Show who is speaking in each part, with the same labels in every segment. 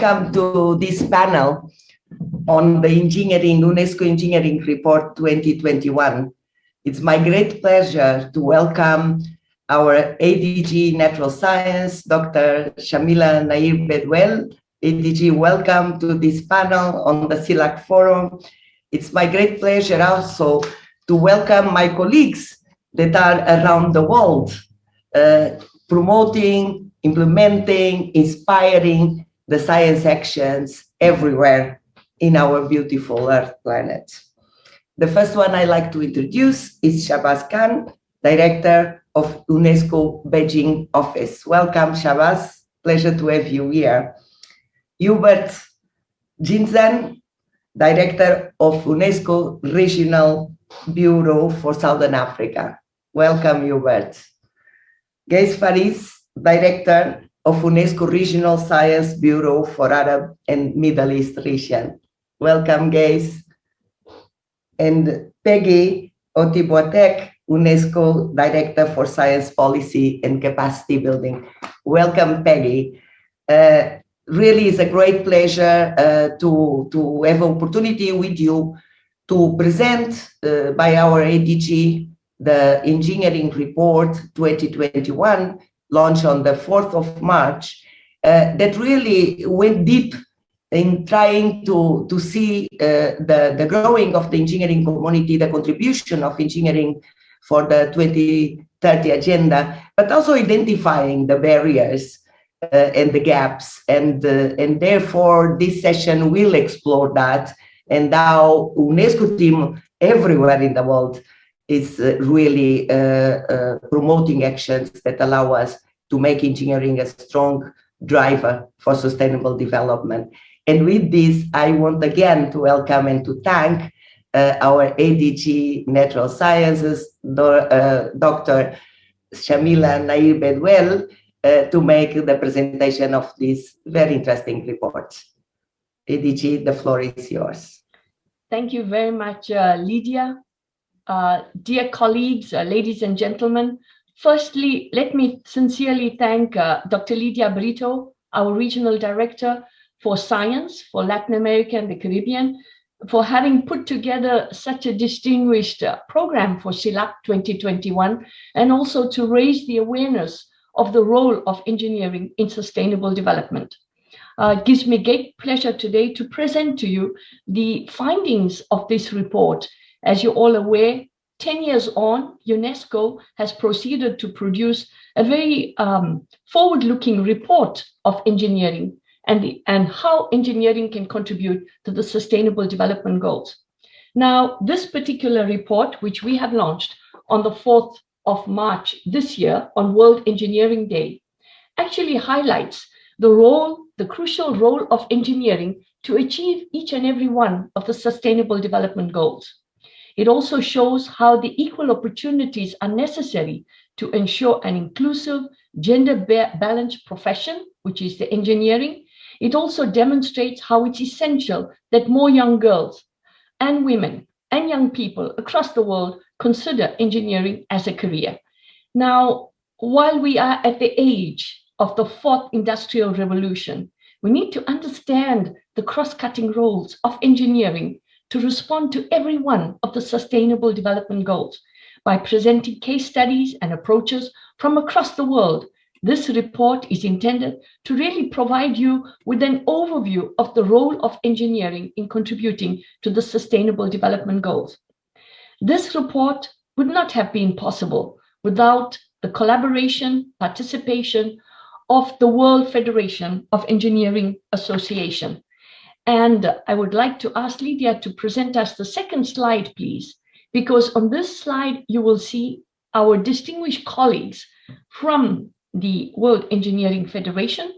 Speaker 1: welcome to this panel on the UNESCO Engineering Report 2021. It's my great pleasure to welcome our ADG Natural Science, Dr. Shamila Nair Bedwell. ADG, welcome to this panel on the CELAC Forum. It's my great pleasure also to welcome my colleagues that are around the world, promoting, implementing, inspiring the science actions everywhere in our beautiful Earth planet. The first one I'd like to introduce is Shahbaz Khan, Director of UNESCO Beijing Office. Welcome, Shahbaz. Pleasure to have you here. Hubert Jinzan, Director of UNESCO Regional Bureau for Southern Africa. Welcome, Hubert. Gais Faris, Director of UNESCO Regional Science Bureau for Arab and Middle East region. Welcome, Gais. And Peggy Otibotek, UNESCO Director for Science Policy and Capacity Building. Welcome, Peggy. Really is a great pleasure to have an opportunity with you to present by our ADG the Engineering Report 2021, launched on the 4th of March, that really went deep in trying to see the growing of the engineering community, the contribution of engineering for the 2030 agenda, but also identifying the barriers and the gaps. And therefore, this session will explore that and how UNESCO team everywhere in the world is really promoting actions that allow us to make engineering a strong driver for sustainable development. And with this, I want again to welcome and to thank our ADG Natural Sciences, Dr. Shamila Nair Bedwell, to make the presentation of this very interesting report. ADG, the floor is yours.
Speaker 2: Thank you very much, Lydia. Dear colleagues, ladies and gentlemen, firstly, let me sincerely thank Dr. Lydia Brito, our Regional Director for Science for Latin America and the Caribbean, for having put together such a distinguished program for CELAC 2021, and also to raise the awareness of the role of engineering in sustainable development. It gives me great pleasure today to present to you the findings of this report. As you're all aware, 10 years on, UNESCO has proceeded to produce a very forward-looking report of engineering and how engineering can contribute to the Sustainable Development Goals. Now, this particular report, which we have launched on the 4th of March this year on World Engineering Day, actually highlights the crucial role of engineering to achieve each and every one of the Sustainable Development Goals. It also shows how the equal opportunities are necessary to ensure an inclusive, gender-balanced profession, which is the engineering. It also demonstrates how it's essential that more young girls and women and young people across the world consider engineering as a career. Now, while we are at the age of the 4th Industrial Revolution, we need to understand the cross-cutting roles of engineering to respond to every one of the Sustainable Development Goals. By presenting case studies and approaches from across the world, this report is intended to really provide you with an overview of the role of engineering in contributing to the Sustainable Development Goals. This report would not have been possible without the collaboration, participation of the World Federation of Engineering Association. And I would like to ask Lydia to present us the second slide, please, because on this slide, you will see our distinguished colleagues from the World Engineering Federation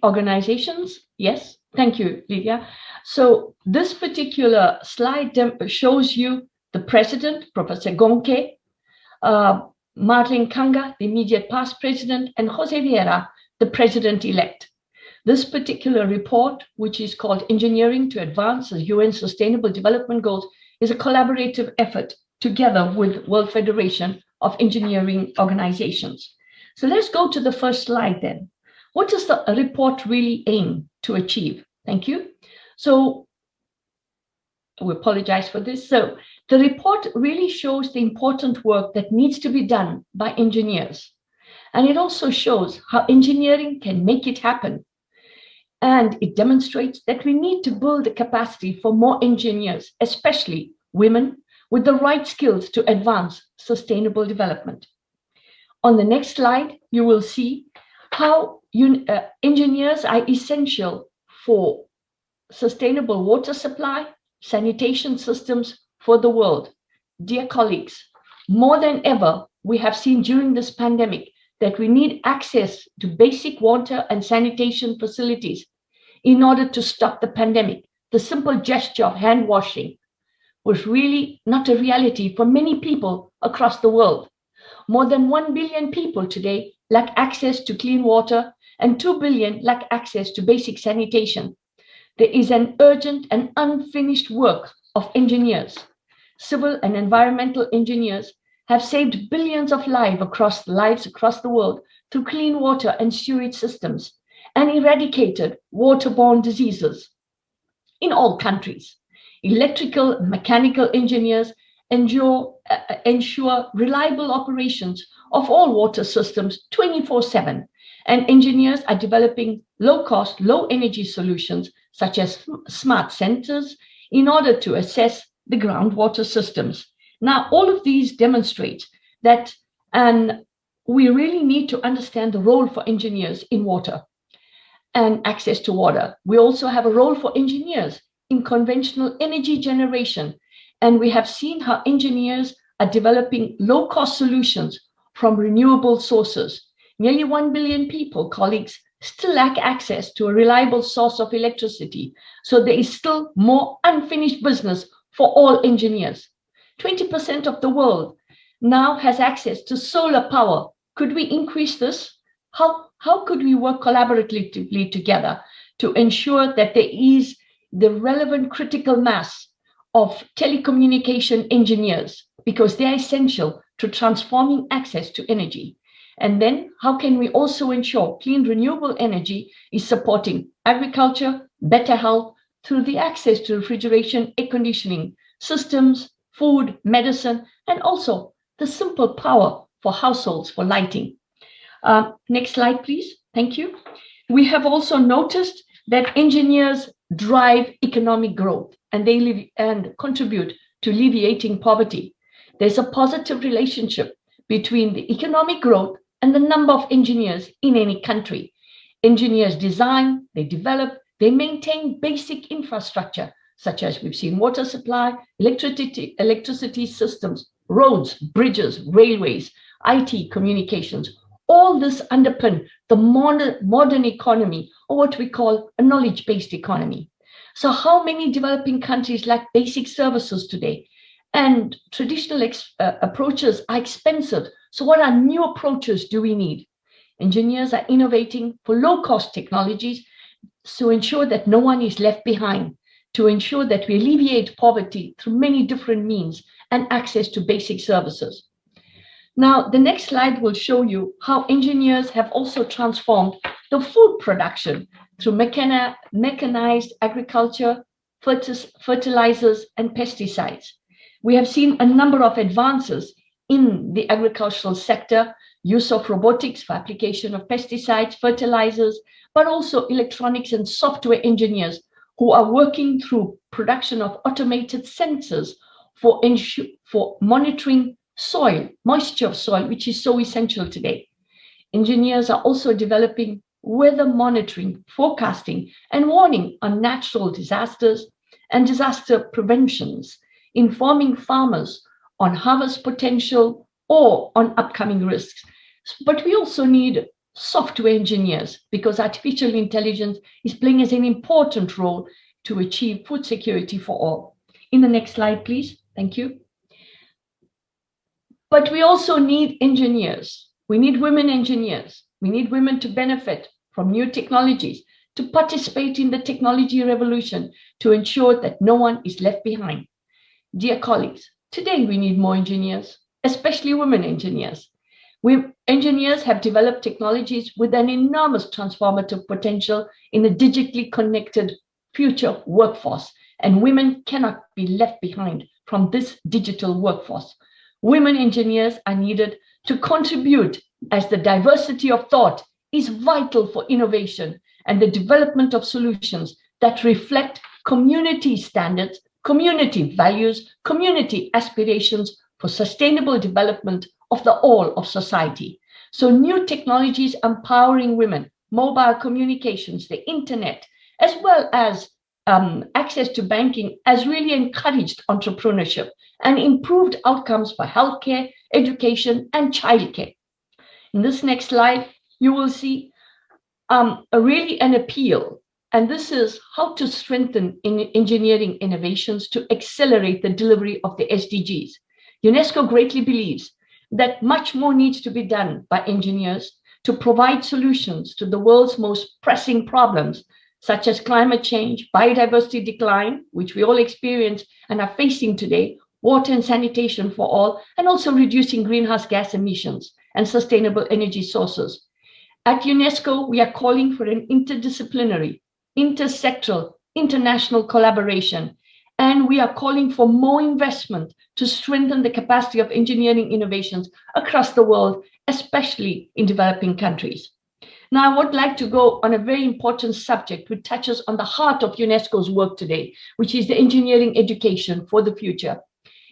Speaker 2: organizations. Yes, thank you, Lydia. So this particular slide shows you the president, Professor Gonke, Marlene Kanga, the immediate past president, and Jose Vieira, the president-elect. This particular report, which is called Engineering to Advance the UN Sustainable Development Goals, is a collaborative effort together with World Federation of Engineering Organizations. So let's go to the first slide then. What does the report really aim to achieve? Thank you. So we apologize for this. So the report really shows the important work that needs to be done by engineers. And it also shows how engineering can make it happen. And it demonstrates that we need to build the capacity for more engineers, especially women, with the right skills to advance sustainable development. On the next slide, you will see how engineers are essential for sustainable water supply, sanitation systems for the world. Dear colleagues, more than ever, we have seen during this pandemic that we need access to basic water and sanitation facilities in order to stop the pandemic. The simple gesture of hand washing was really not a reality for many people across the world. More than 1 billion people today lack access to clean water, and 2 billion lack access to basic sanitation. There is an urgent and unfinished work of engineers. Civil and environmental engineers have saved billions of lives across the world through clean water and sewage systems and eradicated waterborne diseases in all countries. Electrical and mechanical engineers ensure reliable operations of all water systems 24/7, and engineers are developing low-cost, low-energy solutions such as smart sensors in order to assess the groundwater systems. Now, all of these demonstrate that we really need to understand the role for engineers in water and access to water. We also have a role for engineers in conventional energy generation, and we have seen how engineers are developing low-cost solutions from renewable sources. Nearly 1 billion people, colleagues, still lack access to a reliable source of electricity, so there is still more unfinished business for all engineers. 20% of the world now has access to solar power. Could we increase this? How could we work collaboratively together to ensure that there is the relevant critical mass of telecommunication engineers, because they are essential to transforming access to energy? And then how can we also ensure clean renewable energy is supporting agriculture, better health through the access to refrigeration, air conditioning systems, food, medicine, and also the simple power for households for lighting. Next slide, please. Thank you. We have also noticed that engineers drive economic growth and they contribute to alleviating poverty. There's a positive relationship between the economic growth and the number of engineers in any country. Engineers design, they develop, they maintain basic infrastructure, such as we've seen water supply, electricity systems, roads, bridges, railways, IT, communications. All this underpin the modern economy, or what we call a knowledge-based economy. So how many developing countries lack basic services today? And traditional approaches are expensive. So what are new approaches do we need? Engineers are innovating for low-cost technologies to ensure that no one is left behind, to ensure that we alleviate poverty through many different means and access to basic services. Now, the next slide will show you how engineers have also transformed the food production through mechanized agriculture, fertilizers, and pesticides. We have seen a number of advances in the agricultural sector, use of robotics for application of pesticides, fertilizers, but also electronics and software engineers who are working through production of automated sensors for monitoring soil, moisture of soil, which is so essential today. Engineers are also developing weather monitoring, forecasting, and warning on natural disasters and disaster preventions, informing farmers on harvest potential or on upcoming risks. But we also need software engineers, because artificial intelligence is playing as an important role to achieve food security for all. In the next slide, please. Thank you. But we also need engineers. We need women engineers. We need women to benefit from new technologies, to participate in the technology revolution, to ensure that no one is left behind. Dear colleagues, today we need more engineers, especially women engineers. Engineers have developed technologies with an enormous transformative potential in a digitally connected future workforce, and women cannot be left behind from this digital workforce. Women engineers are needed to contribute, as the diversity of thought is vital for innovation and the development of solutions that reflect community standards, community values, community aspirations for sustainable development of the all of society. So new technologies empowering women, mobile communications, the internet, as well as access to banking has really encouraged entrepreneurship and improved outcomes for healthcare, education, and childcare. In this next slide, you will see really an appeal, and this is how to strengthen engineering innovations to accelerate the delivery of the SDGs. UNESCO greatly believes that much more needs to be done by engineers to provide solutions to the world's most pressing problems, such as climate change, biodiversity decline, which we all experience and are facing today, water and sanitation for all, and also reducing greenhouse gas emissions and sustainable energy sources. At UNESCO, we are calling for an interdisciplinary, intersectoral, international collaboration, and we are calling for more investment to strengthen the capacity of engineering innovations across the world, especially in developing countries. Now, I would like to go on a very important subject which touches on the heart of UNESCO's work today, which is the engineering education for the future.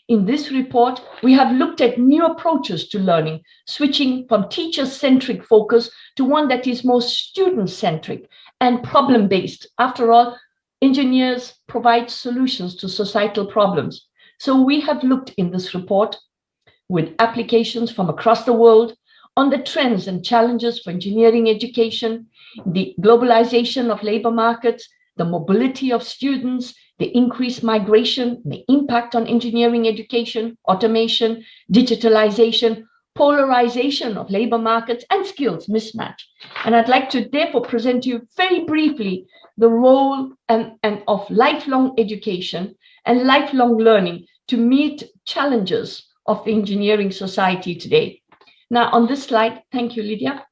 Speaker 2: In this report, we have looked at new approaches to learning, switching from teacher-centric focus to one that is more student-centric and problem-based. After all, engineers provide solutions to societal problems. So we have looked in this report with applications from across the world on the trends and challenges for engineering education, the globalization of labor markets, the mobility of students, the increased migration, the impact on engineering education, automation, digitalization, polarization of labor markets, and skills mismatch. And I'd like to therefore present to you very briefly the role of lifelong education and lifelong learning to meet challenges of the engineering society today. Now, on this slide, thank you, Lydia.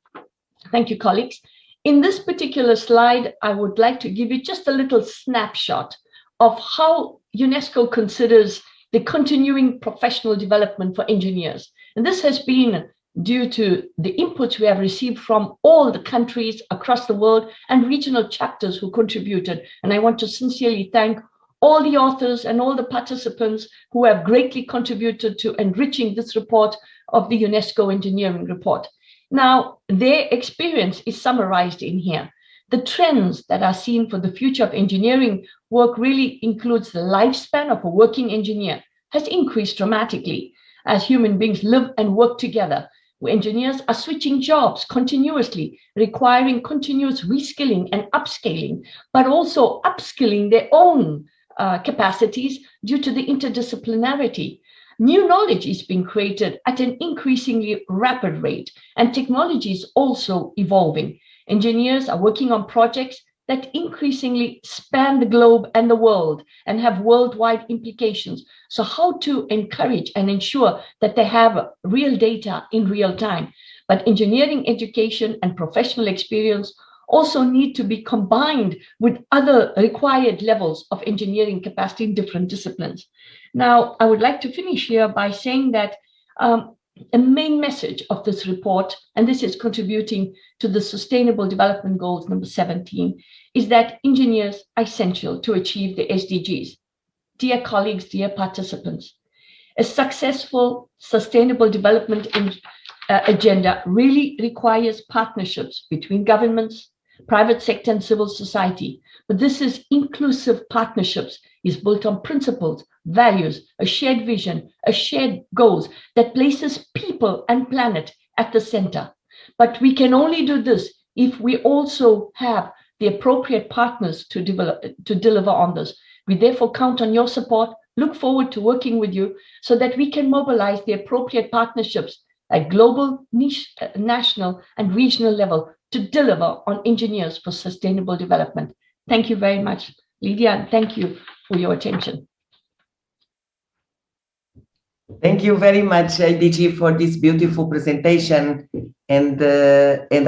Speaker 2: Thank you, colleagues. In this particular slide, I would like to give you just a little snapshot of how UNESCO considers the continuing professional development for engineers. And this has been due to the inputs we have received from all the countries across the world and regional chapters who contributed. And I want to sincerely thank all the authors and all the participants who have greatly contributed to enriching this report of the UNESCO Engineering Report. Now, their experience is summarized in here. The trends that are seen for the future of engineering work really includes the lifespan of a working engineer has increased dramatically as human beings live and work together. Where engineers are switching jobs continuously, requiring continuous reskilling and upscaling, but also upskilling their own capacities due to the interdisciplinarity. New knowledge is being created at an increasingly rapid rate, and technology is also evolving. Engineers are working on projects that increasingly span the globe and the world and have worldwide implications. So how to encourage and ensure that they have real data in real time. But engineering education and professional experience also need to be combined with other required levels of engineering capacity in different disciplines. Now, I would like to finish here by saying that a main message of this report, and this is contributing to the Sustainable Development Goals number 17, is that engineers are essential to achieve the SDGs. Dear colleagues, dear participants, a successful sustainable development agenda really requires partnerships between governments, private sector, and civil society. But this is inclusive partnerships, is built on principles, values, a shared vision, a shared goals that places people and planet at the center. But we can only do this if we also have the appropriate partners to deliver on this. We therefore count on your support, look forward to working with you so that we can mobilize the appropriate partnerships at global, niche, national, and regional level to deliver on engineers for sustainable development. Thank you very much, Lydia, and thank you for your attention.
Speaker 1: Thank you very much, IDG, for this beautiful presentation. And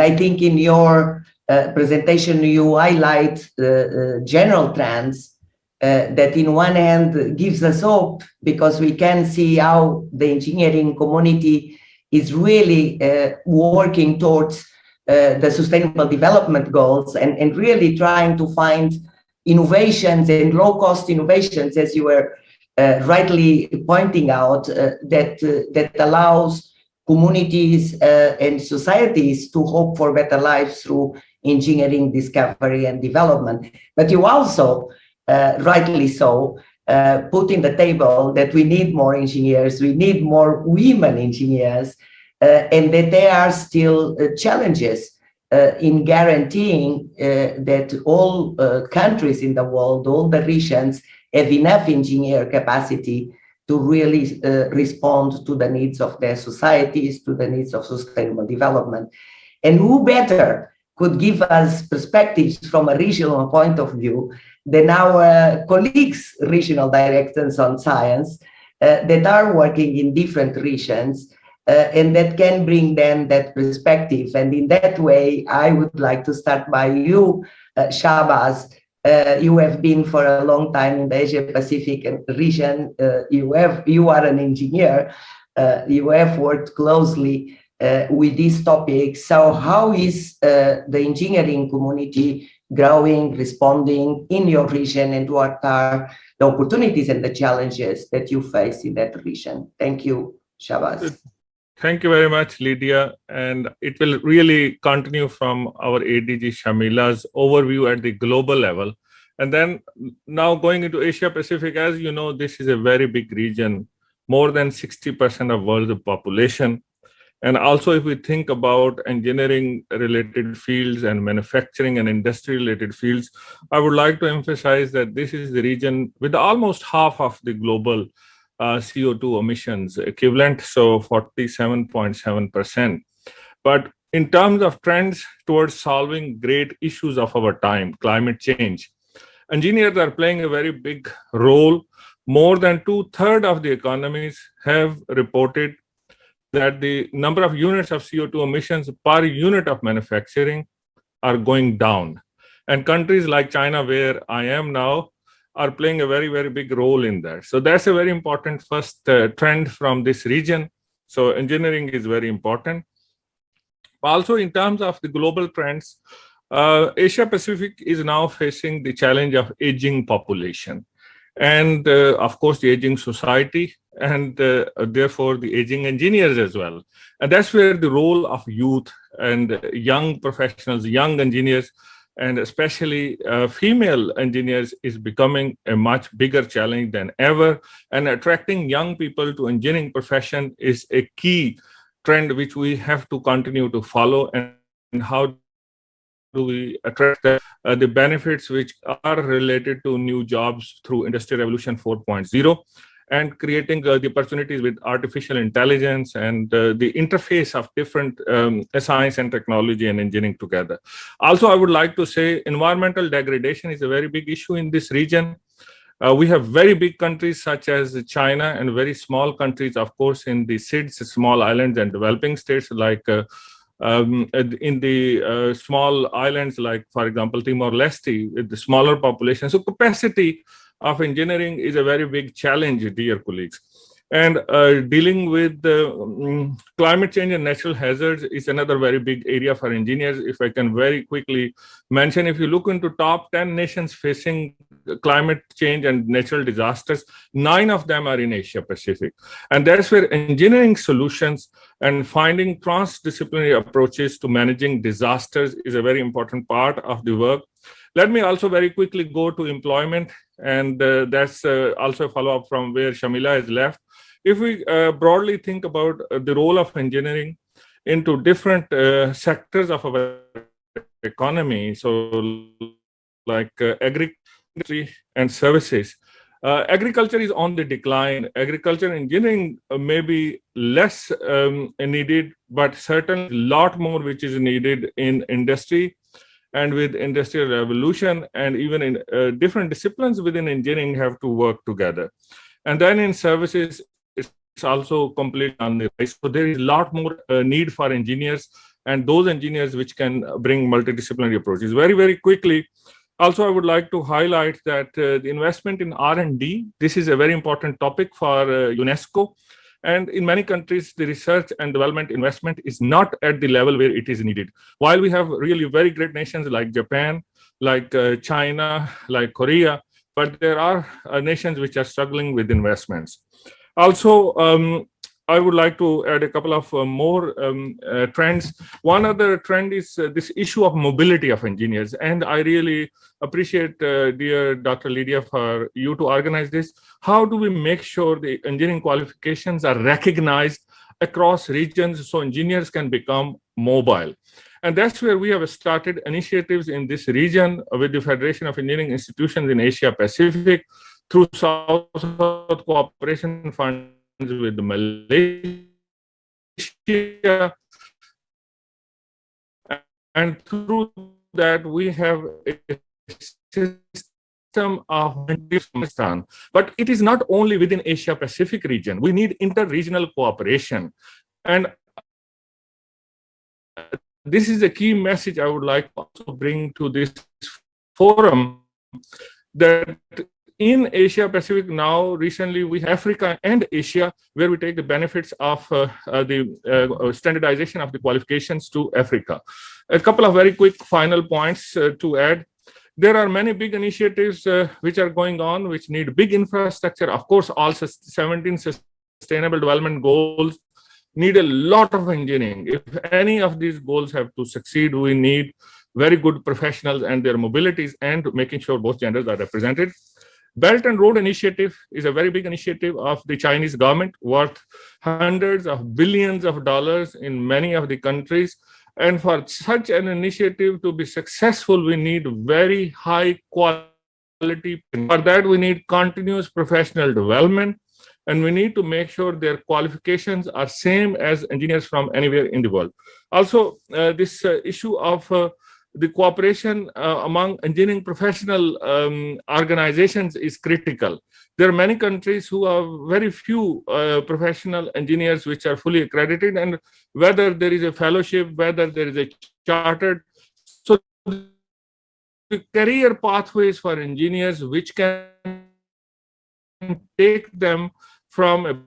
Speaker 1: I think in your presentation, you highlight general trends that in one hand gives us hope, because we can see how the engineering community is really working towards the sustainable development goals, and really trying to find innovations and low-cost innovations, as you were rightly pointing out, that allows communities and societies to hope for better lives through engineering discovery and development. But you also, rightly so, put in the table that we need more engineers, we need more women engineers, and that there are still challenges in guaranteeing that all countries in the world, all the regions, have enough engineer capacity to really respond to the needs of their societies, to the needs of sustainable development. And who better could give us perspectives from a regional point of view than our colleagues, regional directors on science, that are working in different regions, and that can bring them that perspective. And in that way, I would like to start by you, Shabaz. You have been for a long time in the Asia Pacific region. You are an engineer. You have worked closely with these topics. So how is the engineering community growing, responding in your region, and what are the opportunities and the challenges that you face in that region? Thank you, Shabaz.
Speaker 3: Thank you very much, Lydia. And it will really continue from our ADG Shamila's overview at the global level. And then now going into Asia Pacific, as you know, this is a very big region, more than 60% of world's population. And also, if we think about engineering related fields and manufacturing and industry related fields, I would like to emphasize that this is the region with almost half of the global CO2 emissions equivalent, so 47.7%. But in terms of trends towards solving great issues of our time, climate change, engineers are playing a very big role. More than 2/3 of the economies have reported that the number of units of CO2 emissions per unit of manufacturing are going down. And countries like China, where I am now, are playing a very, very big role in that. So that's a very important first trend from this region. So engineering is very important. Also, in terms of the global trends, Asia Pacific is now facing the challenge of aging population, and of course the aging society, and therefore the aging engineers as well. And that's where the role of youth and young professionals, young engineers, and especially female engineers is becoming a much bigger challenge than ever. And attracting young people to engineering profession is a key trend which we have to continue to follow. And how do we attract the benefits which are related to new jobs through Industrial Revolution 4.0, and creating the opportunities with artificial intelligence and the interface of different science and technology and engineering together. Also, I would like to say environmental degradation is a very big issue in this region. We have very big countries such as China, and very small countries, of course, in the SIDS, small islands and developing states, like in the small islands, like, for example, Timor-Leste, with the smaller population. So capacity of engineering is a very big challenge, dear colleagues. And dealing with climate change and natural hazards is another very big area for engineers. If I can very quickly mention, if you look into top 10 nations facing climate change and natural disasters, 9 of them are in Asia Pacific. And that's where engineering solutions and finding transdisciplinary approaches to managing disasters is a very important part of the work. Let me also very quickly go to employment, and that's also a follow-up from where Shamila has left. If we broadly think about the role of engineering into different sectors of our economy, so like agriculture and services, agriculture is on the decline. Agriculture engineering may be less needed, but certainly a lot more which is needed in industry. And with Industrial Revolution, and even in different disciplines within engineering have to work together. And then in services, it's also completely on the rise. So there is a lot more need for engineers and those engineers which can bring multidisciplinary approaches. Very, very quickly, also I would like to highlight that the investment in R&D, this is a very important topic for UNESCO. And in many countries, the research and development investment is not at the level where it is needed. While we have really very great nations like Japan, like China, like Korea, but there are nations which are struggling with investments. Also, I would like to add a couple of more trends. One other trend is this issue of mobility of engineers. And I really appreciate, dear Dr. Lydia, for you to organize this. How do we make sure the engineering qualifications are recognized across regions so engineers can become mobile? And that's where we have started initiatives in this region with the Federation of Engineering Institutions in Asia Pacific through South-South Cooperation Funds with Malaysia, and through that we have a system of Pakistan. But it is not only within Asia Pacific region. We need inter-regional cooperation, and this is a key message I would like to also bring to this forum, that in Asia Pacific now, recently we have Africa and Asia, where we take the benefits of the standardization of the qualifications to Africa. A couple of very quick final points to add. There are many big initiatives which are going on, which need big infrastructure. Of course, all 17 Sustainable Development Goals need a lot of engineering. If any of these goals have to succeed, we need very good professionals and their mobilities and making sure both genders are represented. Belt and Road Initiative is a very big initiative of the Chinese government, worth hundreds of billions of dollars in many of the countries. And for such an initiative to be successful, we need very high quality. For that, we need continuous professional development, and we need to make sure their qualifications are same as engineers from anywhere in the world. Also, this issue of the cooperation among engineering professional organizations is critical. There are many countries who have very few professional engineers which are fully accredited, and whether there is a fellowship, whether there is a chartered. So the career pathways for engineers which can take them from a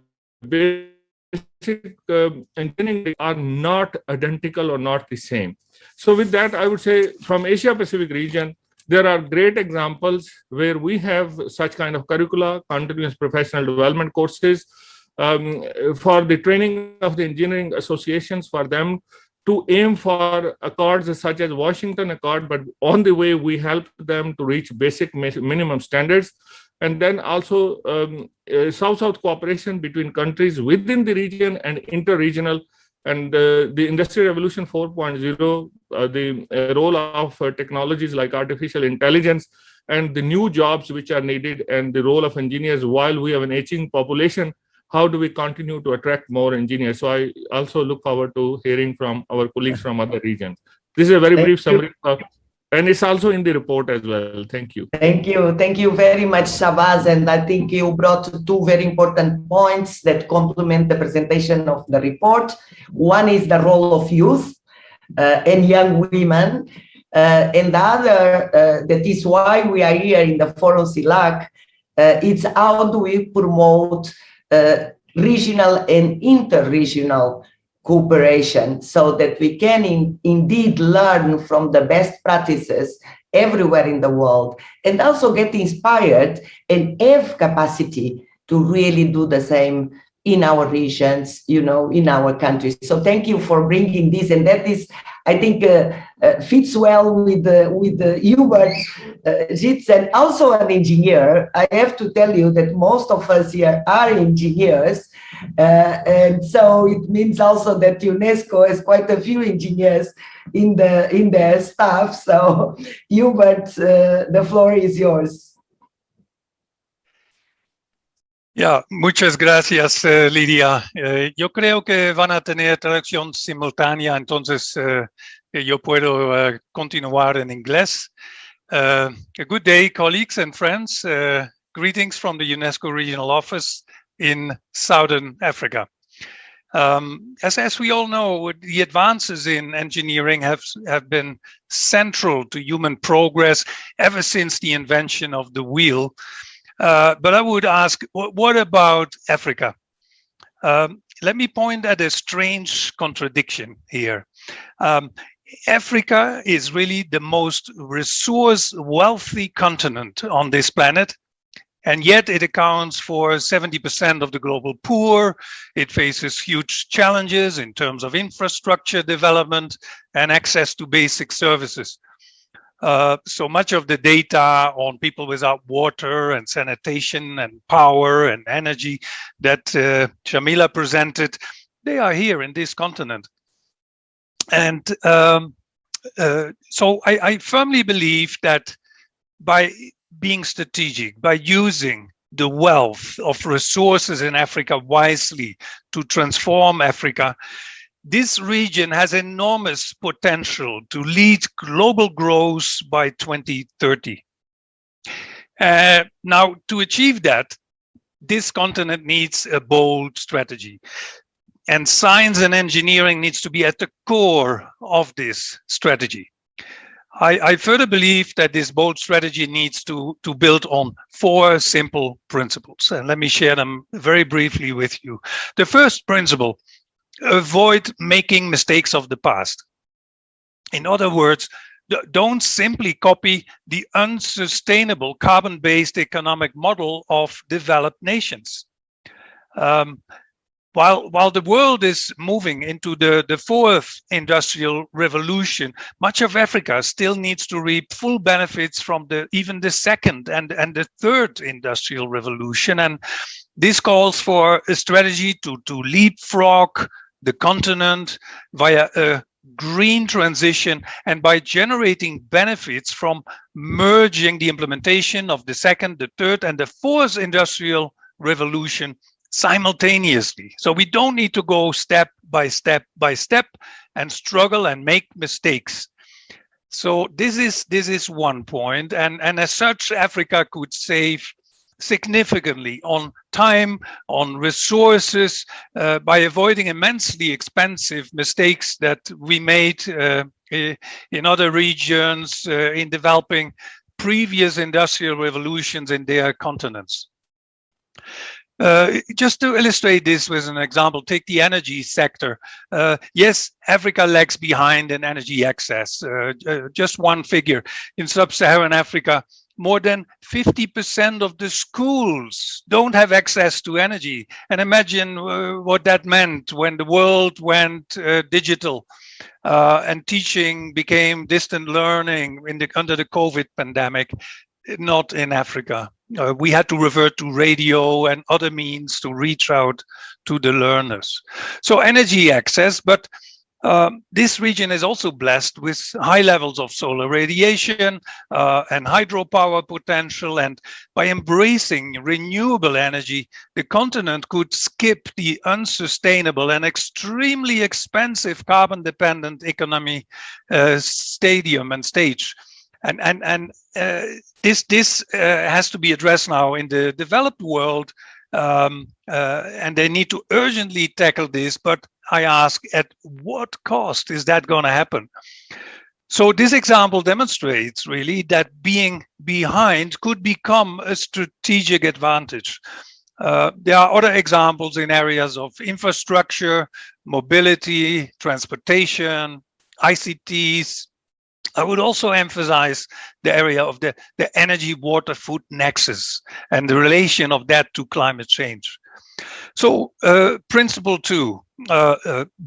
Speaker 3: basic engineering are not identical or not the same. So with that, I would say from Asia Pacific region, there are great examples where we have such kind of curricula, continuous professional development courses for the training of the engineering associations, for them to aim for accords such as Washington Accord, but on the way we help them to reach basic minimum standards. And then also South-South cooperation between countries within the region and inter-regional, and the Industrial Revolution 4.0, the role of technologies like artificial intelligence and the new jobs which are needed, and the role of engineers while we have an aging population. How do we continue to attract more engineers? So I also look forward to hearing from our colleagues from other regions. This is a very brief summary, and it's also in the report as well. Thank you.
Speaker 1: Thank you. Thank you very much, Shabazz. And I think you brought two very important points that complement the presentation of the report. One is the role of youth and young women. And the other, that is why we are here in the Forum CELAC, it's how do we promote regional and inter-regional cooperation so that we can indeed learn from the best practices everywhere in the world, and also get inspired and have capacity to really do the same in our regions, you know, in our countries. So thank you for bringing this, and that is, I think, fits well with Hubert Zitz, and also an engineer. I have to tell you that most of us here are engineers, and so it means also that UNESCO has quite a few engineers in their staff. So Hubert, the floor is yours.
Speaker 4: Ya, muchas gracias, Lidia. Yo creo que van a tener traducción simultánea, entonces yo puedo continuar en inglés. A good day, colleagues and friends. Greetings from the UNESCO Regional Office in Southern Africa. As we all know, the advances in engineering have been central to human progress ever since the invention of the wheel. But I would ask, what about Africa? Let me point at a strange contradiction here. Africa is really the most resource-wealthy continent on this planet, and yet it accounts for 70% of the global poor. It faces huge challenges in terms of infrastructure development and access to basic services. So much of the data on people without water and sanitation and power and energy that Shamila presented, they are here in this continent. And so I firmly believe that by being strategic, by using the wealth of resources in Africa wisely to transform Africa, this region has enormous potential to lead global growth by 2030. Now, to achieve that, this continent needs a bold strategy. And science and engineering needs to be at the core of this strategy. I further believe that this bold strategy needs to build on 4 simple principles. And let me share them very briefly with you. The first principle: avoid making mistakes of the past. In other words, don't simply copy the unsustainable carbon-based economic model of developed nations. While the world is moving into the 4th industrial revolution, much of Africa still needs to reap full benefits from even the 2nd and the 3rd industrial revolution. And this calls for a strategy to leapfrog the continent via a green transition and by generating benefits from merging the implementation of the 2nd, the 3rd, and the 4th industrial revolution simultaneously. So we don't need to go step by step by step and struggle and make mistakes. So this is one point, and as such, Africa could save significantly on time, on resources, by avoiding immensely expensive mistakes that we made in other regions in developing previous industrial revolutions in their continents. Just to illustrate this with an example, take the energy sector. Yes, Africa lags behind in energy access. Just one figure: in sub-Saharan Africa, more than 50% of the schools don't have access to energy. And imagine what that meant when the world went digital and teaching became distant learning under the COVID pandemic. Not in Africa. We had to revert to radio and other means to reach out to the learners. So energy access, but this region is also blessed with high levels of solar radiation and hydropower potential. And by embracing renewable energy, the continent could skip the unsustainable and extremely expensive carbon-dependent economy stadium and stage. And this has to be addressed now in the developed world, and they need to urgently tackle this. But I ask, at what cost is that going to happen? So this example demonstrates really that being behind could become a strategic advantage. There are other examples in areas of infrastructure, mobility, transportation, ICTs. I would also emphasize the area of the energy water food nexus and the relation of that to climate change. So principle 2,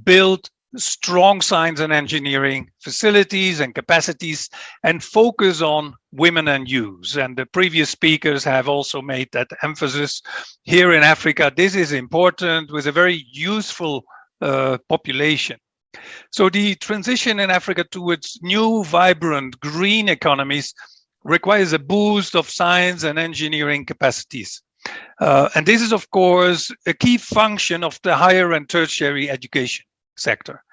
Speaker 4: build strong science and engineering facilities and capacities and focus on women and youth. And the previous speakers have also made that emphasis. Here in Africa, this is important with a very youthful population. So the transition in Africa towards new, vibrant, green economies requires a boost of science and engineering capacities. And this is, of course, a key function of the higher and tertiary education sector.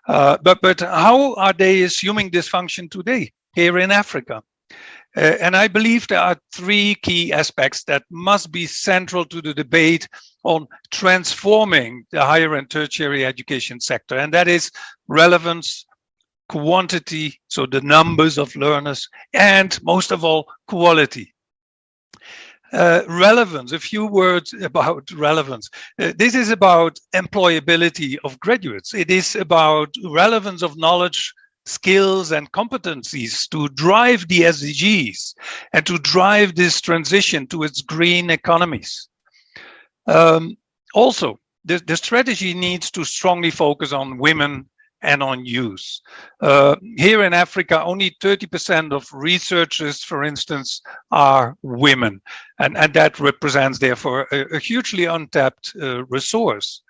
Speaker 4: But how are they assuming this function today here in Africa? And I believe there are three key aspects that must be central to the debate on transforming the higher and tertiary education sector. And that is relevance, quantity, so the numbers of learners, and most of all, quality. Relevance, a few words about relevance. This is about employability of graduates. It is about relevance of knowledge, skills, and competencies to drive the SDGs and to drive this transition to its green economies. Also, the strategy needs to strongly focus on women and on youth. Here in Africa, only 30% of researchers, for instance, are women, and that represents, therefore, a hugely untapped resource.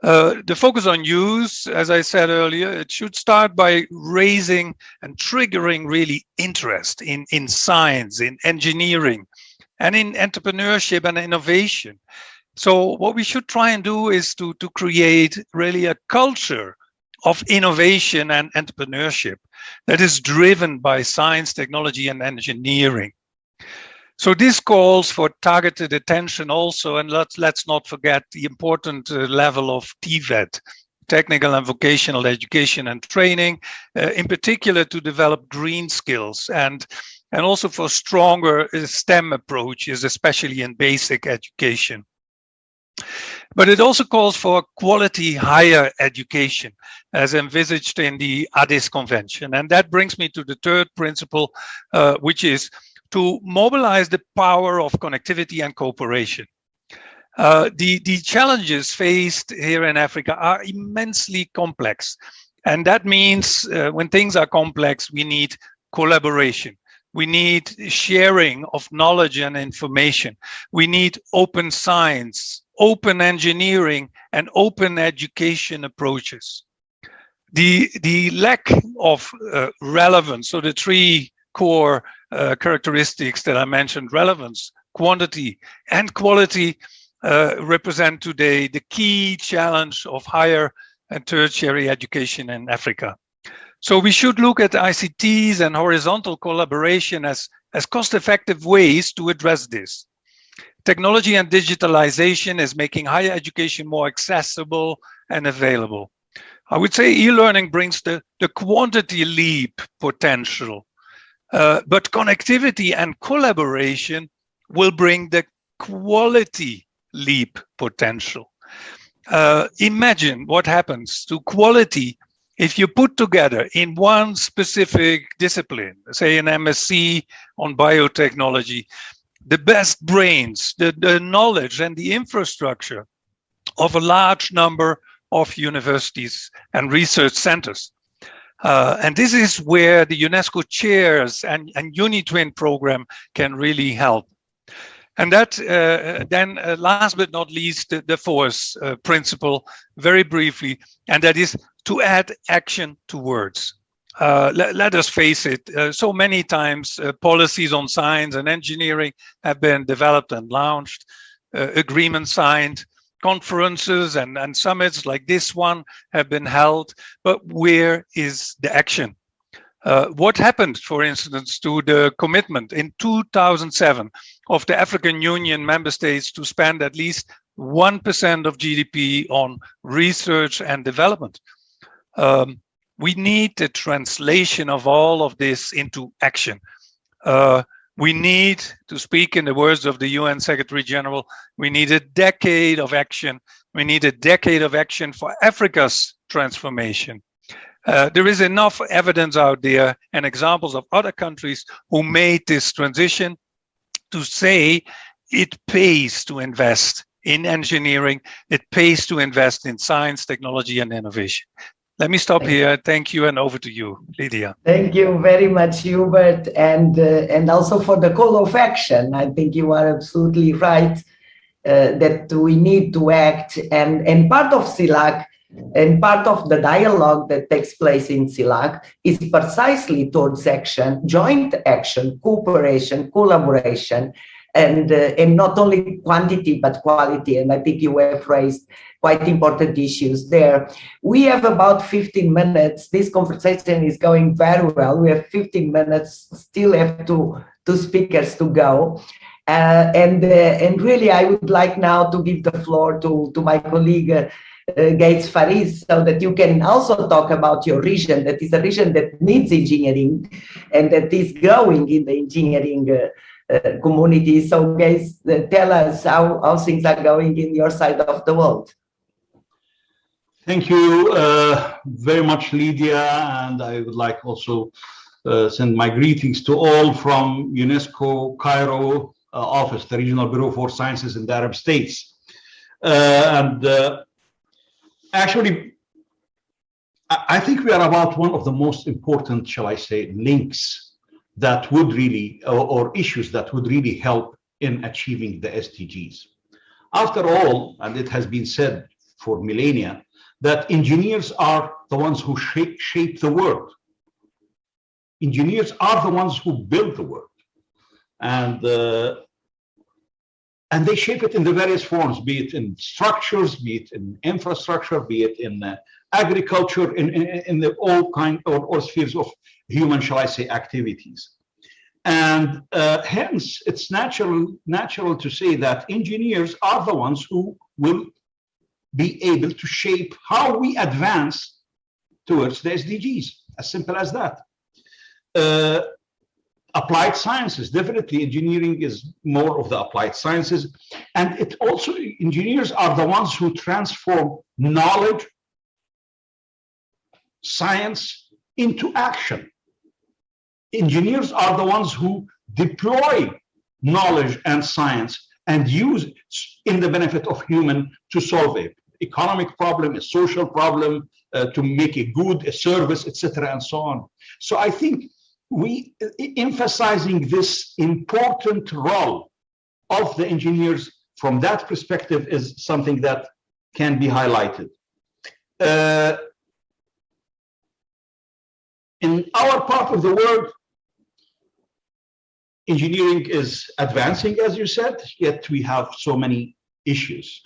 Speaker 4: The focus on youth, as I said earlier, it should start by raising and triggering really interest in science, in engineering, and in entrepreneurship and innovation. So what we should try and do is to create really a culture of innovation and entrepreneurship that is driven by science, technology, and engineering. So this calls for targeted attention also, and let's not forget the important level of TVET, technical and vocational education and training, in particular to develop green skills and also for stronger STEM approaches, especially in basic education. But it also calls for quality higher education as envisaged in the Addis Convention. And that brings me to the third principle, which is to mobilize the power of connectivity and cooperation. The challenges faced here in Africa are immensely complex. And that means when things are complex, we need collaboration. We need sharing of knowledge and information. We need open science, open engineering, and open education approaches. The lack of relevance, so the three core characteristics that I mentioned, relevance, quantity, and quality, represent today the key challenge of higher and tertiary education in Africa. So we should look at ICTs and horizontal collaboration as cost-effective ways to address this. Technology and digitalization is making higher education more accessible and available. I would say e-learning brings the quantity leap potential, but connectivity and collaboration will bring the quality leap potential. Imagine what happens to quality if you put together in one specific discipline, say an MSc on biotechnology, the best brains, the knowledge and the infrastructure of a large number of universities and research centers. And this is where the UNESCO chairs and UniTwin program can really help. And that then last but not least, the fourth principle, very briefly, and that is to add action to words. Let us face it, so many times policies on science and engineering have been developed and launched, agreements signed, conferences and summits like this one have been held, but where is the action? What happened, for instance, to the commitment in 2007 of the African Union member states to spend at least 1% of GDP on research and development? We need the translation of all of this into action. We need, to speak in the words of the UN Secretary General, we need a decade of action. We need a decade of action for Africa's transformation. There is enough evidence out there and examples of other countries who made this transition to say it pays to invest in engineering, it pays to invest in science, technology, and innovation. Let me stop here. Thank you, and over to you, Lydia.
Speaker 1: Thank you very much, Hubert, and also for the call of action. I think you are absolutely right that we need to act, and part of CELAC and part of the dialogue that takes place in CELAC is precisely towards action, joint action, cooperation, collaboration, and not only quantity but quality. And I think you have raised quite important issues there. We have about 15 minutes. This conversation is going very well. We have 15 minutes, still have two speakers to go. And really, I would like now to give the floor to my colleague, Gates Faris, so that you can also talk about your region. That is a region that needs engineering and that is growing in the engineering community. So Gates, tell us how things are going in your side of the world.
Speaker 5: Thank you very much, Lydia, and I would like also send my greetings to all from UNESCO Cairo office, the Regional Bureau for Sciences in the Arab States. Actually, I think we are about one of the most important, shall I say, links that would really, or issues that would really help in achieving the SDGs. After all, and it has been said for millennia, that engineers are the ones who shape the world. Engineers are the ones who build the world. And they shape it in the various forms, be it in structures, be it in infrastructure, be it in agriculture, in the all kind or spheres of human, shall I say, activities. And hence, it's natural to say that engineers are the ones who will be able to shape how we advance towards the SDGs, as simple as that. Applied sciences, definitely engineering is more of the applied sciences. And it also, engineers are the ones who transform knowledge, science into action. Engineers are the ones who deploy knowledge and science and use it in the benefit of human to solve an economic problem, a social problem, to make a good, a service, etc., and so on. So I think we emphasizing this important role of the engineers from that perspective is something that can be highlighted. In our part of the world, engineering is advancing, as you said, yet we have so many issues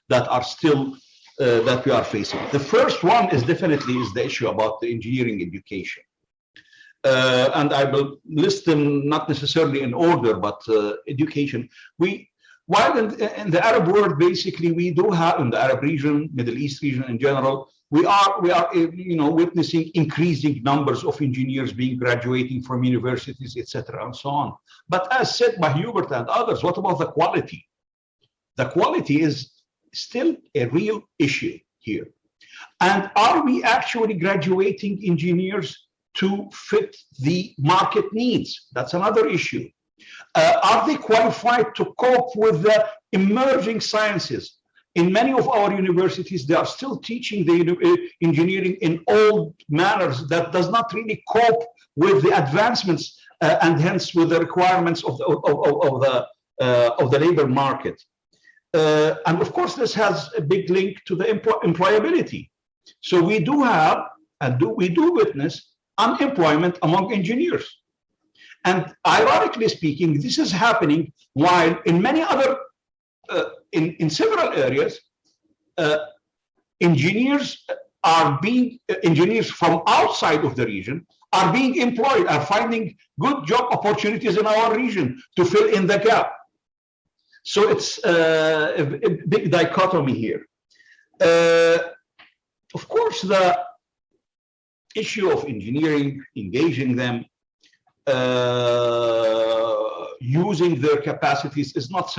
Speaker 5: that are still that we are facing. The first one is definitely the issue about the engineering education. And I will list them not necessarily in order, but education. While in the Arab world, basically, we do have in the Arab region, Middle East region in general, we are witnessing increasing numbers of engineers being graduating from universities, etc., and so on. But as said by Hubert and others, what about the quality? The quality is still a real issue here. And are we actually graduating engineers to fit the market needs? That's another issue. Are they qualified to cope with the emerging sciences? In many of our universities, they are still teaching the engineering in old manners that does not really cope with the advancements and hence with the requirements of the labor market. And of course, this has a big link to the employability. So we do have, and we do witness unemployment among engineers. And ironically speaking, this is happening while in many other, in several areas, engineers from outside of the region are being employed, are finding good job opportunities in our region to fill in the gap. So it's a big dichotomy here. Of course, the issue of engineering, engaging them, using their capacities is not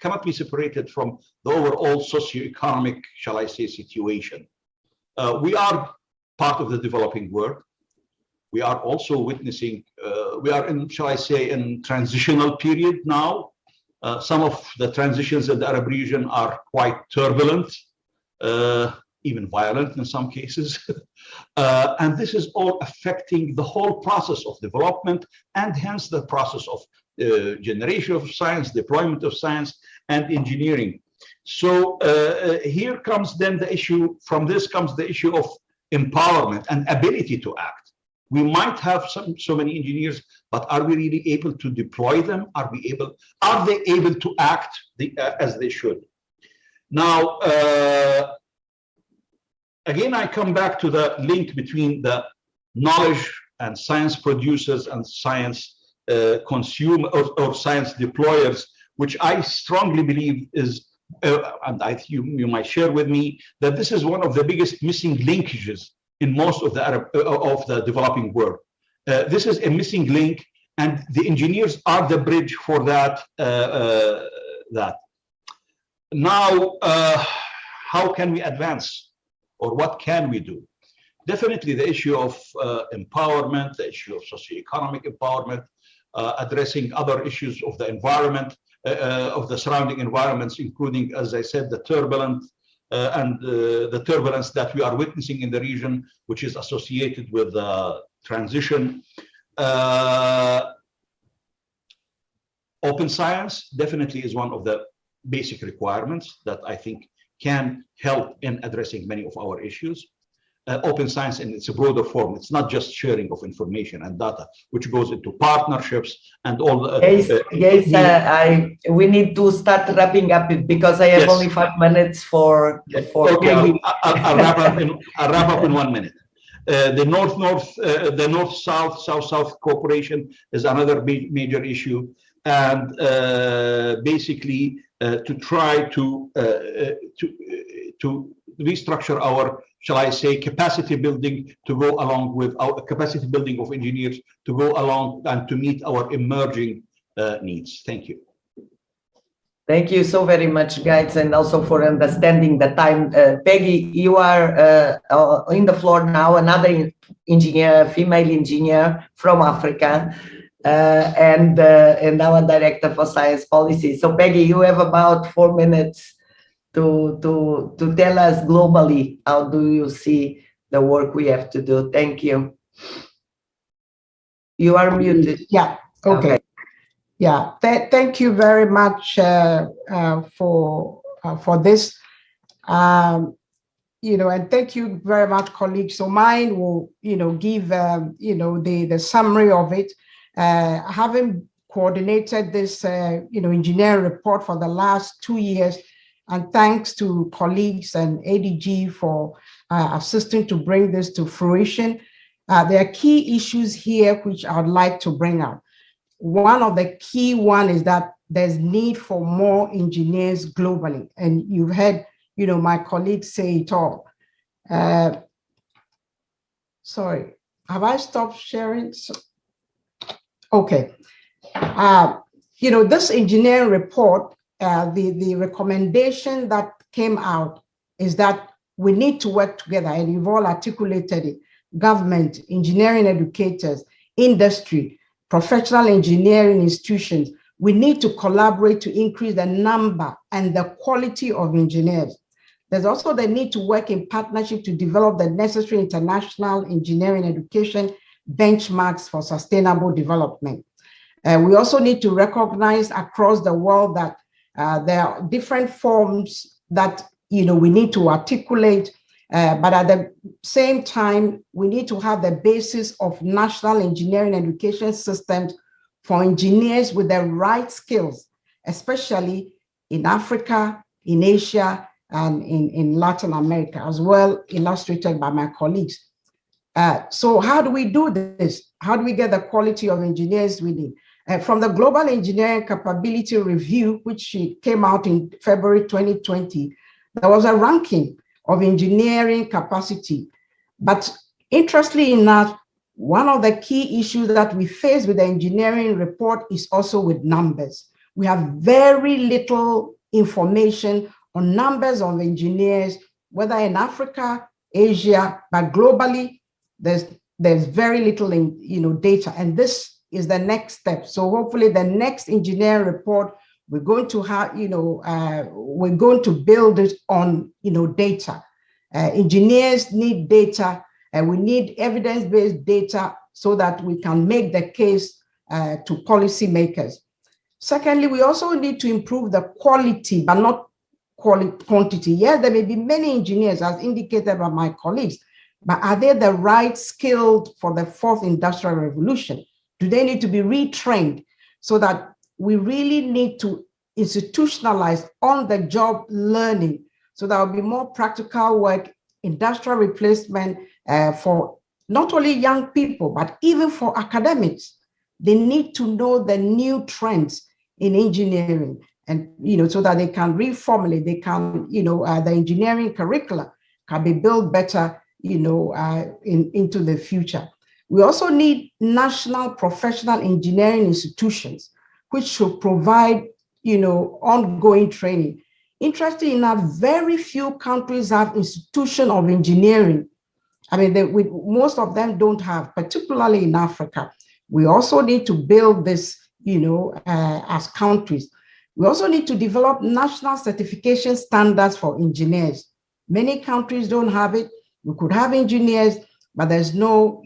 Speaker 5: cannot be separated from the overall socioeconomic, shall I say, situation. We are part of the developing world. We are also witnessing, we are in, shall I say, in transitional period now. Some of the transitions in the Arab region are quite turbulent, even violent in some cases. And this is all affecting the whole process of development and hence the process of generation of science, deployment of science and engineering. So here comes then the issue, from this comes the issue of empowerment and ability to act. We might have so many engineers, but are we really able to deploy them? Are they able to act as they should? Now, again, I come back to the link between the knowledge and science producers and science consumers or science deployers, which I strongly believe is, and you might share with me, that this is one of the biggest missing linkages in most of the developing world. This is a missing link, and the engineers are the bridge for that. Now, how can we advance, or what can we do? Definitely the issue of empowerment, the issue of socioeconomic empowerment, addressing other issues of the environment, of the surrounding environments, including, as I said, the turbulence that we are witnessing in the region, which is associated with transition. Open science definitely is one of the basic requirements that I think can help in addressing many of our issues. Open science in its broader form. It's not just sharing of information and data, which goes into partnerships and all.
Speaker 1: We need to start wrapping up because I have only 5 minutes for.
Speaker 5: Okay, I'll wrap up in 1 minute. The North-South, South-South cooperation is another major issue, and basically to try to restructure our, shall I say, capacity building to go along with our capacity building of engineers to go along and to meet our emerging needs. Thank you.
Speaker 1: Thank you so very much, guys, and also for understanding the time. Peggy, you are in the floor now, another engineer, female engineer from Africa, and our director for science policy. So Peggy, you have about 4 minutes to tell us globally, how do you see the work we have to do? Thank you. You are muted.
Speaker 6: Yeah, okay. Yeah, thank you very much for this. And thank you very much, colleagues. So mine will, give, the summary of it. Having coordinated this, engineering report for the last 2 years, and thanks to colleagues and ADG for assisting to bring this to fruition. There are key issues here which I would like to bring up. One of the key one is that there's need for more engineers globally. And you've heard, my colleagues say it all. Sorry, have I stopped sharing? Okay. This engineering report, the recommendation that came out is that we need to work together, and you've all articulated it: government, engineering educators, industry, professional engineering institutions. We need to collaborate to increase the number and the quality of engineers. There's also the need to work in partnership to develop the necessary international engineering education benchmarks for sustainable development. We also need to recognize across the world that there are different forms that we need to articulate, but at the same time, we need to have the basis of national engineering education systems for engineers with the right skills, especially in Africa, in Asia, and in Latin America, as well illustrated by my colleagues. So how do we do this? How do we get the quality of engineers we need? From the Global Engineering Capability Review, which came out in February 2020, there was a ranking of engineering capacity. But interestingly enough, one of the key issues that we face with the engineering report is also with numbers. We have very little information on numbers of engineers, whether in Africa, Asia, but globally, there's very little data, and this is the next step. So hopefully the next engineering report, we're going to have, we're going to build it on, data. Engineers need data, and we need evidence-based data so that we can make the case to policymakers. Secondly, we also need to improve the quality, but not quantity. Yes, there may be many engineers, as indicated by my colleagues, but are they the right skilled for the fourth industrial revolution? Do they need to be retrained? So that we really need to institutionalize on-the-job learning, so there will be more practical work, industrial replacement for not only young people, but even for academics. They need to know the new trends in engineering, and so that they can reformulate, they can, the engineering curricula can be built better, into the future. We also need national professional engineering institutions, which should provide, ongoing training. Interestingly enough, very few countries have institutions of engineering. I mean, most of them don't have, particularly in Africa. We also need to build this, as countries. We also need to develop national certification standards for engineers. Many countries don't have it. We could have engineers, but there's no,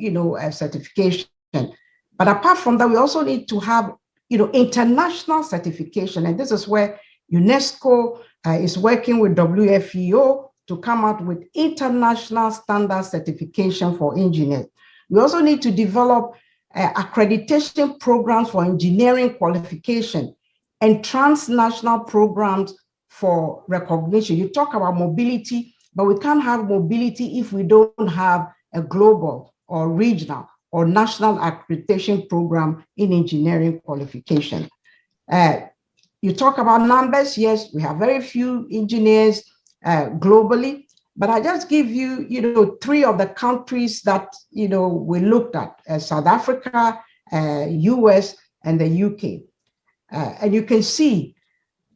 Speaker 6: certification. But apart from that, we also need to have, international certification. And this is where UNESCO is working with WFEO to come out with international standard certification for engineers. We also need to develop accreditation programs for engineering qualification and transnational programs for recognition. You talk about mobility, but we can't have mobility if we don't have a global or regional or national accreditation program in engineering qualification. You talk about numbers. Yes, we have very few engineers globally, but I just give you, 3 of the countries that, we looked at: South Africa, US, and the UK. And you can see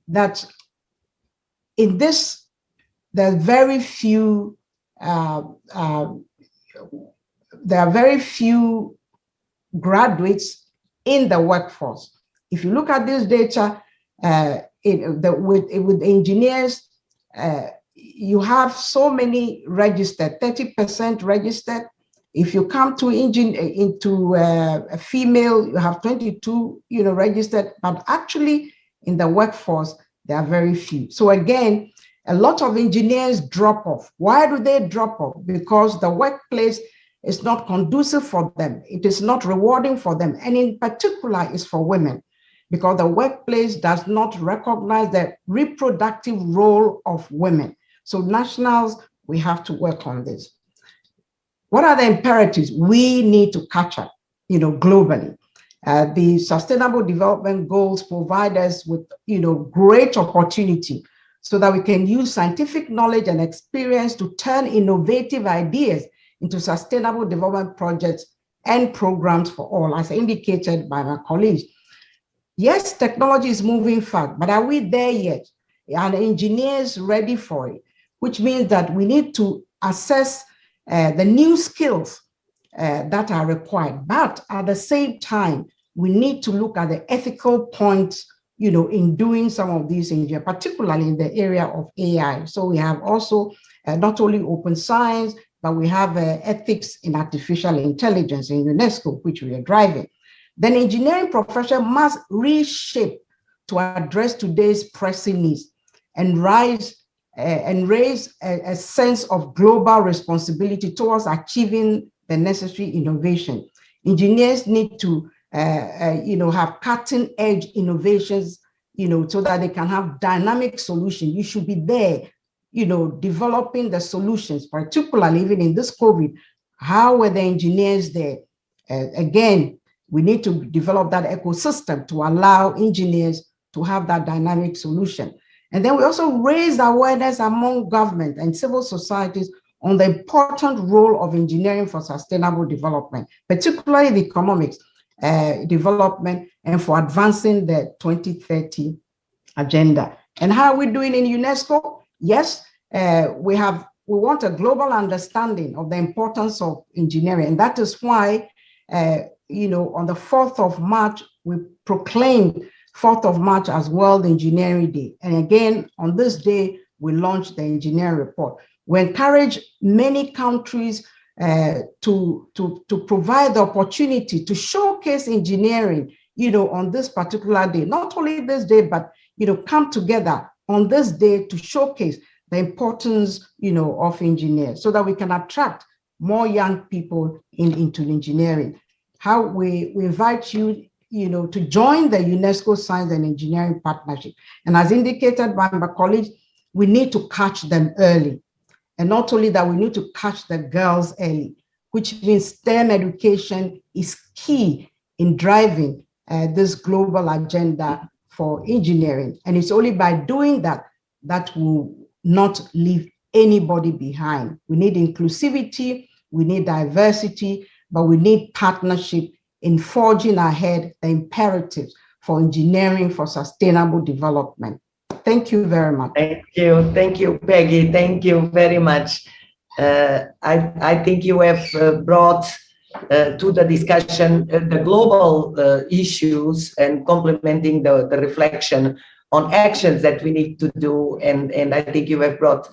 Speaker 6: that in this, there are very few graduates in the workforce. If you look at this data, with engineers, you have so many registered, 30% registered. If you come to a female, you have 22, registered, but actually in the workforce, there are very few. So again, a lot of engineers drop off. Why do they drop off? Because the workplace is not conducive for them. It is not rewarding for them. And in particular, it's for women, because the workplace does not recognize the reproductive role of women. So nationals, we have to work on this. What are the imperatives? We need to catch up, globally. The Sustainable Development Goals provide us with, great opportunity so that we can use scientific knowledge and experience to turn innovative ideas into sustainable development projects and programs for all, as indicated by my colleagues. Yes, technology is moving fast, but are we there yet? Are the engineers ready for it? Which means that we need to assess the new skills that are required. But at the same time, we need to look at the ethical points, in doing some of these things, particularly in the area of AI. So we have also not only open science, but we have ethics in artificial intelligence in UNESCO, which we are driving. Then engineering profession must reshape to address today's pressing needs and raise a sense of global responsibility towards achieving the necessary innovation. Engineers need to have cutting edge innovations, so that they can have dynamic solutions. You should be there, developing the solutions, particularly even in this COVID. How were the engineers there? Again, we need to develop that ecosystem to allow engineers to have that dynamic solution. And then we also raise awareness among government and civil societies on the important role of engineering for sustainable development, particularly the economics development and for advancing the 2030 agenda. And how are we doing in UNESCO? Yes, we want a global understanding of the importance of engineering. And that is why, on the 4th of March, we proclaimed 4th of March as World Engineering Day. And again, on this day, we launched the engineering report. We encourage many countries to provide the opportunity to showcase engineering, on this particular day. Not only this day, but, come together on this day to showcase the importance, of engineers, so that we can attract more young people into engineering. How we invite you, to join the UNESCO Science and Engineering Partnership. And as indicated by my colleagues, we need to catch them early. And not only that, we need to catch the girls early, which means STEM education is key in driving this global agenda for engineering. And it's only by doing that that will not leave anybody behind. We need inclusivity, we need diversity, but we need partnership in forging ahead the imperatives for engineering for sustainable development. Thank you very much.
Speaker 1: Thank you, Peggy. Thank you very much. I think you have brought to the discussion the global issues and complementing the reflection on actions that we need to do. And I think you have brought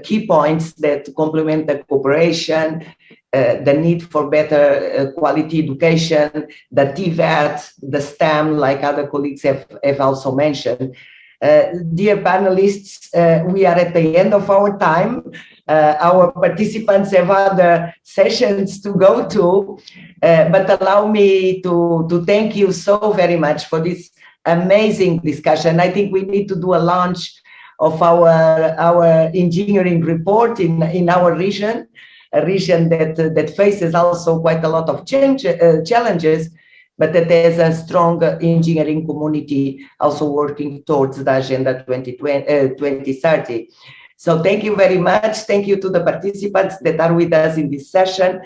Speaker 1: key points that complement the cooperation, the need for better quality education, the TVET, the STEM, like other colleagues have also mentioned. Dear panelists, we are at the end of our time. Our participants have other sessions to go to, but allow me to thank you so very much for this amazing discussion. I think we need to do a launch of our engineering report in our region, a region that faces also quite a lot of challenges, but that there's a strong engineering community also working towards the Agenda 2030. So thank you very much. Thank you to the participants that are with us in this session.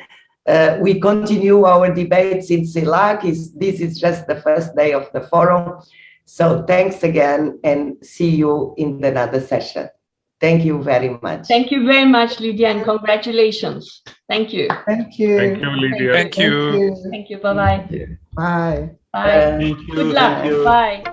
Speaker 1: We continue our debates in CELAC. This is just the first day of the forum. So thanks again and see you in another session. Thank you very much.
Speaker 2: Thank you very much, Lydia, and congratulations. Thank you.
Speaker 6: Thank you.
Speaker 3: Thank you, Lydia.
Speaker 4: Thank you.
Speaker 2: Thank you. Bye-bye.
Speaker 6: Bye.
Speaker 2: Bye.
Speaker 5: Thank you.
Speaker 2: Good luck.
Speaker 5: Thank you.
Speaker 2: Bye.